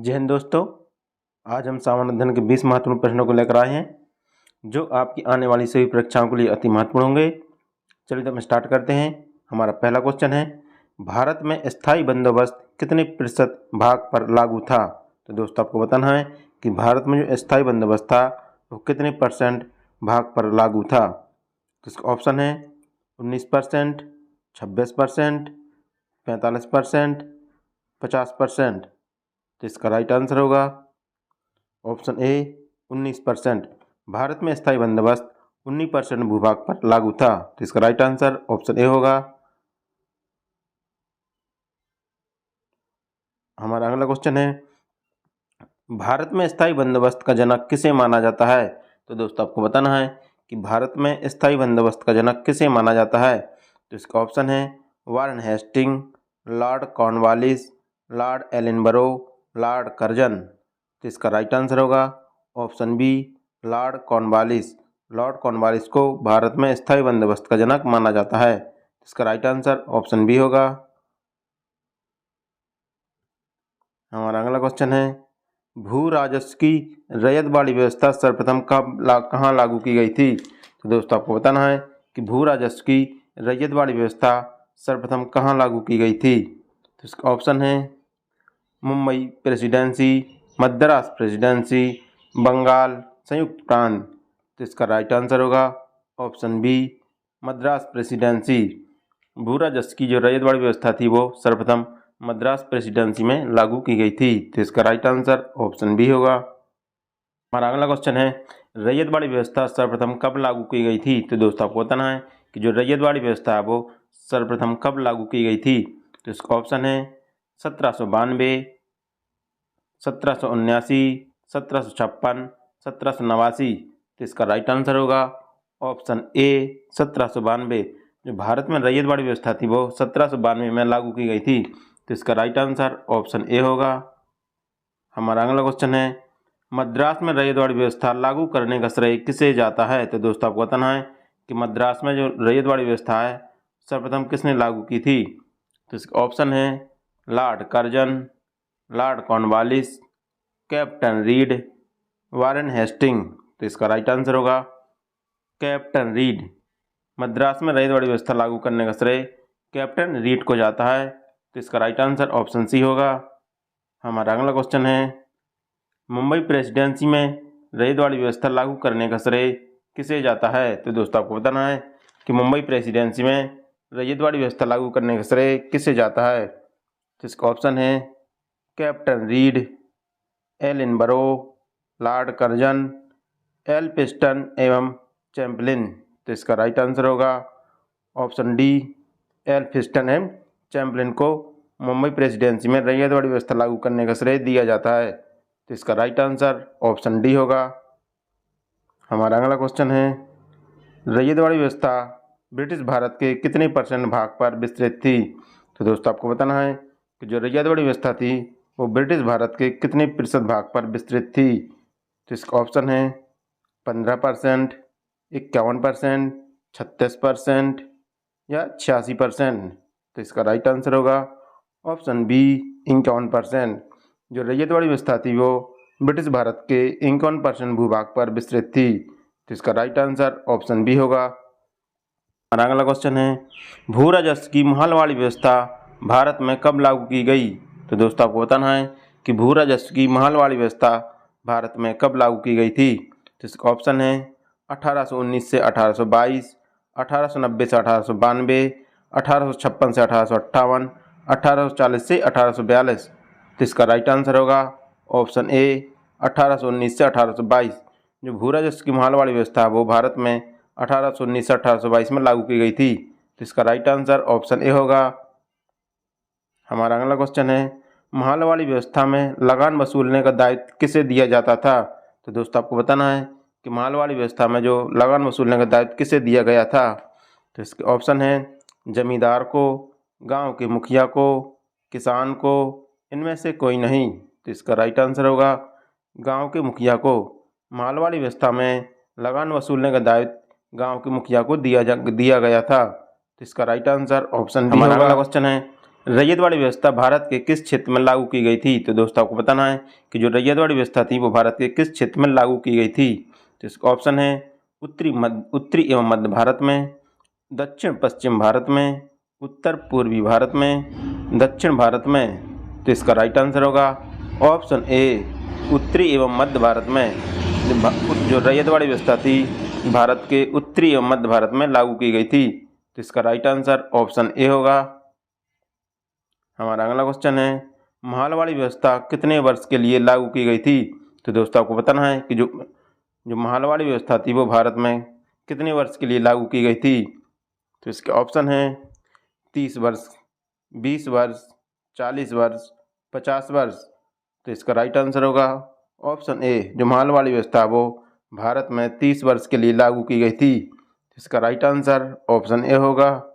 जय हिंद दोस्तों। आज हम सामान्य अध्ययन के 20 महत्वपूर्ण प्रश्नों को लेकर आए हैं जो आपकी आने वाली सभी परीक्षाओं के लिए अति महत्वपूर्ण होंगे। चलिए तो हम स्टार्ट करते हैं। हमारा पहला क्वेश्चन है, भारत में स्थायी बंदोबस्त कितने प्रतिशत भाग पर लागू था। तो दोस्तों आपको बताना है कि भारत में जो स्थायी बंदोबस्त था वो कितने परसेंट भाग पर लागू था। तो इसका ऑप्शन है 19%, 26%, 45%, 50%। तो इसका राइट आंसर होगा ऑप्शन ए 19%। भारत में स्थायी बंदोबस्त 19% भूभाग पर लागू था। तो इसका राइट आंसर ऑप्शन ए होगा। हमारा अगला क्वेश्चन है, भारत में स्थायी बंदोबस्त का जनक किसे माना जाता है। तो दोस्तों आपको बताना है कि भारत में स्थायी बंदोबस्त का जनक किसे माना जाता है। तो इसका ऑप्शन है Warren Hasting, Lord Cornwallis, Lord Ellenborough, Lord Curzon. तो इसका राइट आंसर होगा option B Lord Cornwallis. Lord Cornwallis को भारत में स्थायी बंदोबस्त का जनक माना जाता है। इसका राइट आंसर ऑप्शन बी होगा। हमारा अगला क्वेश्चन है, भू राजस्व की रैयतवाड़ी व्यवस्था सर्वप्रथम कहाँ लागू की गई थी। तो दोस्तों आपको बताना है कि भू राजस्व की रैयतवाड़ी व्यवस्था सर्वप्रथम कहाँ लागू की गई थी। तो इसका ऑप्शन है मुंबई प्रेसिडेंसी, मद्रास प्रेसिडेंसी, बंगाल संयुक्त प्रांत। तो इसका राइट आंसर होगा ऑप्शन बी मद्रास प्रेसिडेंसी। भू राजस्व की जो रैयतवाड़ी व्यवस्था थी वो सर्वप्रथम मद्रास प्रेसिडेंसी में लागू की गई थी। तो इसका राइट आंसर ऑप्शन बी होगा। हमारा अगला क्वेश्चन है, रैयतवाड़ी व्यवस्था सर्वप्रथम कब लागू की गई थी। तो दोस्तों आपको बताना है कि जो रैयतवाड़ी व्यवस्था है वो सर्वप्रथम कब लागू की गई थी। तो इसका ऑप्शन है 1792, 1779, 1756, 1789। तो इसका राइट आंसर होगा ऑप्शन ए 1792। जो भारत में रैयतवाड़ी व्यवस्था थी वो 1792 में लागू की गई थी। तो इसका राइट आंसर ऑप्शन ए होगा। हमारा अगला क्वेश्चन है, मद्रास में रैयतवाड़ी व्यवस्था लागू करने का श्रेय किसे जाता है। तो दोस्तों आपको बताना है कि मद्रास में जो रैयतवाड़ी व्यवस्था है सर्वप्रथम किसने लागू की थी। तो इसका ऑप्शन है Lord Curzon, Lord Cornwallis, Captain Reid, Warren Hastings. तो इसका राइट आंसर होगा कैप्टन रीड। मद्रास में रैयतवाड़ी व्यवस्था लागू करने का श्रेय कैप्टन रीड को जाता है। तो इसका राइट आंसर ऑप्शन सी होगा। हमारा अगला क्वेश्चन है, मुंबई प्रेसिडेंसी में रैयतवाड़ी व्यवस्था लागू करने का श्रेय किसे जाता है। तो दोस्तों आपको बताना है कि मुंबई प्रेसिडेंसी में रैयतवाड़ी व्यवस्था लागू करने का श्रेय किसे जाता है। तो इसका ऑप्शन है captain Reid, Ellenborough, Lord Curzon, Elphinstone एवं चैम्पलिन। तो इसका राइट आंसर होगा ऑप्शन डी एल्फिंस्टन एवं चैम्पलिन को मुंबई प्रेसिडेंसी में रैयतवाड़ी व्यवस्था लागू करने का श्रेय दिया जाता है। तो इसका राइट आंसर ऑप्शन डी होगा। हमारा अगला क्वेश्चन है, रैयतवाड़ी व्यवस्था ब्रिटिश भारत के कितने परसेंट भाग पर विस्तृत थी। तो दोस्तों आपको बताना है कि जो रैयतवाड़ी व्यवस्था थी वो ब्रिटिश भारत के कितने प्रतिशत भाग पर विस्तृत थी। तो इसका ऑप्शन है 15%, 51%, 36% या 86%। तो इसका राइट आंसर होगा ऑप्शन बी 51%। जो रैयतवाड़ी व्यवस्था थी वो ब्रिटिश भारत के 51% भूभाग पर विस्तृत थी। तो इसका राइट आंसर ऑप्शन बी होगा। हमारा अगला क्वेश्चन है, भू राजस्व की महालवाड़ी व्यवस्था भारत में कब लागू की गई। तो दोस्तों आपको बताना है कि भू राजस्व की महालवाड़ी व्यवस्था भारत में कब लागू की गई थी। तो इसका ऑप्शन है 1819 से 1822, 1890 से 1892, 1856 से 1858, 1840 से 1842। तो इसका राइट आंसर होगा ऑप्शन ए 1819 से 1822। जो भू राजस्व की महालवाड़ी व्यवस्था है वो भारत में 1819 से 1822 में लागू की गई थी। तो इसका राइट आंसर ऑप्शन ए होगा। हमारा अगला क्वेश्चन है, महालवाड़ी व्यवस्था में लगान वसूलने का दायित्व किसे दिया जाता था। तो दोस्तों आपको बताना है कि महालवाड़ी व्यवस्था में जो लगान वसूलने का दायित्व किसे दिया गया था। तो इसके ऑप्शन है जमींदार को, गांव के मुखिया को, किसान को, इनमें से कोई नहीं। तो इसका राइट आंसर होगा गांव के मुखिया को। महालवाड़ी व्यवस्था में लगान वसूलने का दायित्व गांव के मुखिया को दिया गया था। तो इसका राइट आंसर ऑप्शन डी होगा। हमारा अगला क्वेश्चन है, रैयतवाड़ी व्यवस्था भारत के किस क्षेत्र में लागू की गई थी? तो दोस्तों आपको बताना है कि जो रैयतवाड़ी व्यवस्था थी वो भारत के किस क्षेत्र में लागू की गई थी। तो इसका ऑप्शन है उत्तरी एवं मध्य भारत में, दक्षिण पश्चिम भारत में, उत्तर पूर्वी भारत में, दक्षिण भारत में। तो इसका राइट आंसर होगा ऑप्शन ए उत्तरी एवं मध्य भारत में। जो रैयतवाड़ी व्यवस्था थी भारत के उत्तरी एवं मध्य भारत में लागू की गई थी। तो इसका राइट आंसर ऑप्शन ए होगा। हमारा अगला क्वेश्चन है महलवाड़ी व्यवस्था कितने वर्ष के लिए लागू की गई थी? तो दोस्तों आपको बताना है कि जो महलवाड़ी व्यवस्था थी वो भारत में कितने वर्ष के लिए लागू की गई थी। तो इसके ऑप्शन है 30 वर्ष, 20 वर्ष, 40 वर्ष, 50 वर्ष। तो इसका राइट आंसर होगा ऑप्शन ए जो महलवाड़ी व्यवस्था वो भारत में 30 वर्ष के लिए लागू की गई थी। इसका राइट आंसर ऑप्शन ए होगा।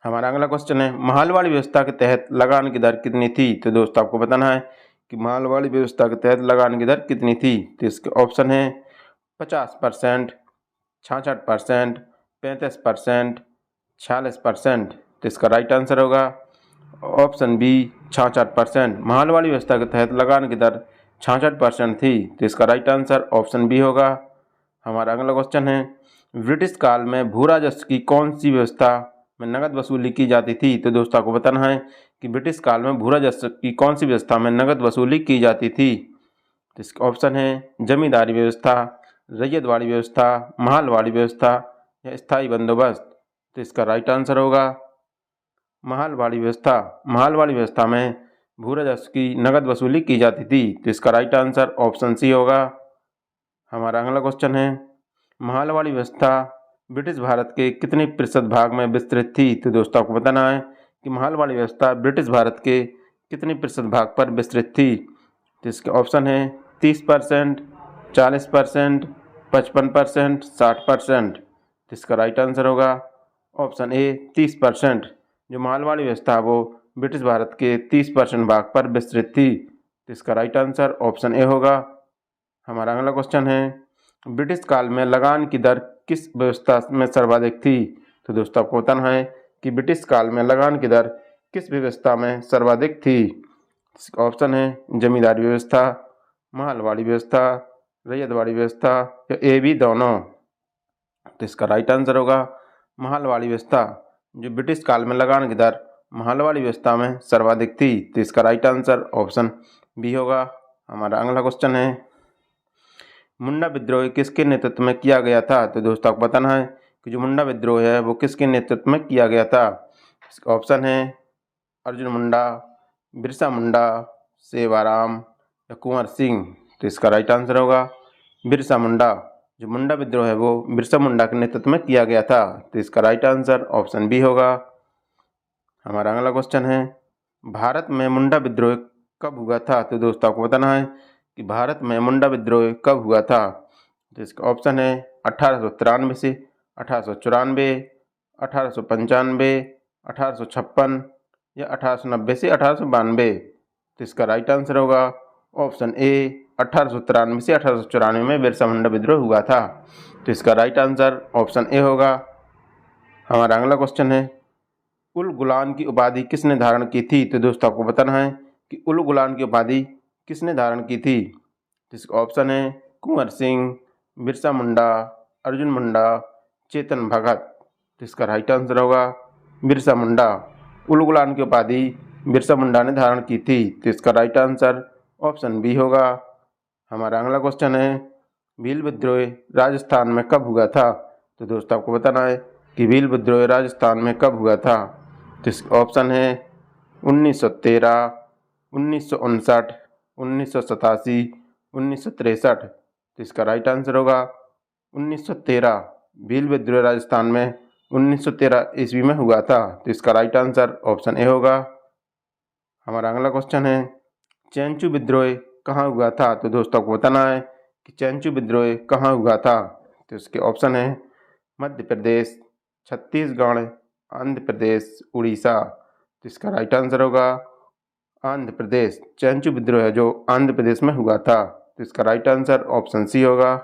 हमारा अगला क्वेश्चन है महलवाड़ी व्यवस्था के तहत लगान की दर कितनी थी? तो दोस्तों आपको बताना है कि महलवाड़ी व्यवस्था के तहत लगान की दर कितनी थी। तो इसके ऑप्शन है 50%, 66%, 35%, 46%। तो इसका राइट आंसर होगा ऑप्शन बी 66%। महलवाड़ी व्यवस्था के तहत लगान की दर 66% थी। तो इसका राइट आंसर ऑप्शन बी होगा। हमारा अगला क्वेश्चन है ब्रिटिश काल में भू राजस्व की कौन सी व्यवस्था में नगद वसूली की जाती थी? तो दोस्तों को बताना है कि ब्रिटिश काल में भू राजस्व की कौन सी व्यवस्था में नगद वसूली की जाती थी। तो इसका ऑप्शन है जमींदारी व्यवस्था, रैयतवाड़ी व्यवस्था, महलवाड़ी व्यवस्था या स्थायी बंदोबस्त। तो इसका राइट आंसर होगा महलवाड़ी व्यवस्था। महलवाड़ी व्यवस्था में भू राजस्व की नगद वसूली की जाती थी। तो इसका राइट आंसर ऑप्शन सी होगा। हमारा अगला क्वेश्चन है महलवाड़ी व्यवस्था ब्रिटिश भारत के कितने प्रतिशत भाग में विस्तृत थी? तो दोस्तों आपको बताना है कि महलवाड़ी व्यवस्था ब्रिटिश भारत के कितने प्रतिशत भाग पर विस्तृत थी। तो इसके ऑप्शन है 30%, 40%, 55%, 60%। तो इसका राइट आंसर होगा ऑप्शन ए 30%। जो महलवाड़ी व्यवस्था वो ब्रिटिश भारत के 30% भाग पर विस्तृत थी। तो इसका राइट आंसर ऑप्शन ए होगा। हमारा अगला क्वेश्चन है ब्रिटिश काल में लगान की दर किस व्यवस्था में सर्वाधिक थी? तो दोस्तों आपको बताना है कि ब्रिटिश काल में लगान की दर किस व्यवस्था में सर्वाधिक थी। ऑप्शन है जमींदारी व्यवस्था, महलवाड़ी व्यवस्था, रैयतवाड़ी व्यवस्था या ए बी दोनों। तो इसका राइट आंसर होगा महलवाड़ी व्यवस्था। जो ब्रिटिश काल में लगान की दर महलवाड़ी व्यवस्था में सर्वाधिक थी। तो इसका राइट आंसर ऑप्शन बी होगा। हमारा अगला क्वेश्चन है मुंडा विद्रोह किसके नेतृत्व में किया गया था? तो दोस्तों आपको बताना है कि जो मुंडा विद्रोह है वो किसके नेतृत्व में किया गया था। इसका ऑप्शन है अर्जुन मुंडा, बिरसा मुंडा, सेवाराम या कुंवर सिंह। तो इसका राइट आंसर होगा बिरसा मुंडा। जो मुंडा विद्रोह है वो बिरसा मुंडा के नेतृत्व में किया गया था। तो इसका राइट आंसर ऑप्शन बी होगा। हमारा अगला क्वेश्चन है भारत में मुंडा विद्रोह कब हुआ था? तो दोस्तों आपको बताना है कि भारत में मुंडा विद्रोह कब हुआ था। तो इसका ऑप्शन है 1893 से 1894, 1895, 1856 या 1890 से 1892। तो इसका राइट आंसर होगा ऑप्शन ए 1893 से 1894 में बिरसा मुंडा विद्रोह हुआ था। तो इसका राइट आंसर ऑप्शन ए होगा। हमारा अगला क्वेश्चन है उल गुलान की उपाधि किसने धारण की थी? तो दोस्तों आपको बताना है कि उल गुलान की उपाधि किसने धारण की थी। इसका ऑप्शन है कुंवर सिंह, बिरसा मुंडा, अर्जुन मुंडा, चेतन भगत। तो इसका राइट आंसर होगा बिरसा मुंडा। उल गुलान की उपाधि बिरसा मुंडा ने धारण की थी। तो इसका राइट आंसर ऑप्शन बी होगा। हमारा अगला क्वेश्चन है भील विद्रोह राजस्थान में कब हुआ था? तो दोस्तों आपको बताना है कि भील विद्रोह राजस्थान में कब हुआ था। तो इसका ऑप्शन है 1913, 1959, 1987, 1963। तो इसका राइट आंसर होगा 1913। भील विद्रोह राजस्थान में 1913 ईस्वी में हुआ था। तो इसका राइट आंसर ऑप्शन ए होगा। हमारा अगला क्वेश्चन है चैंचू विद्रोह कहाँ हुआ था? तो दोस्तों को बताना है कि चैंचू विद्रोह कहाँ हुआ था। तो इसके ऑप्शन है मध्य प्रदेश, छत्तीसगढ़, आंध्र प्रदेश, उड़ीसा। तो इसका राइट आंसर होगा आंध्र प्रदेश। चैंचू विद्रोह जो आंध्र प्रदेश में हुआ था। तो इसका राइट आंसर ऑप्शन सी होगा।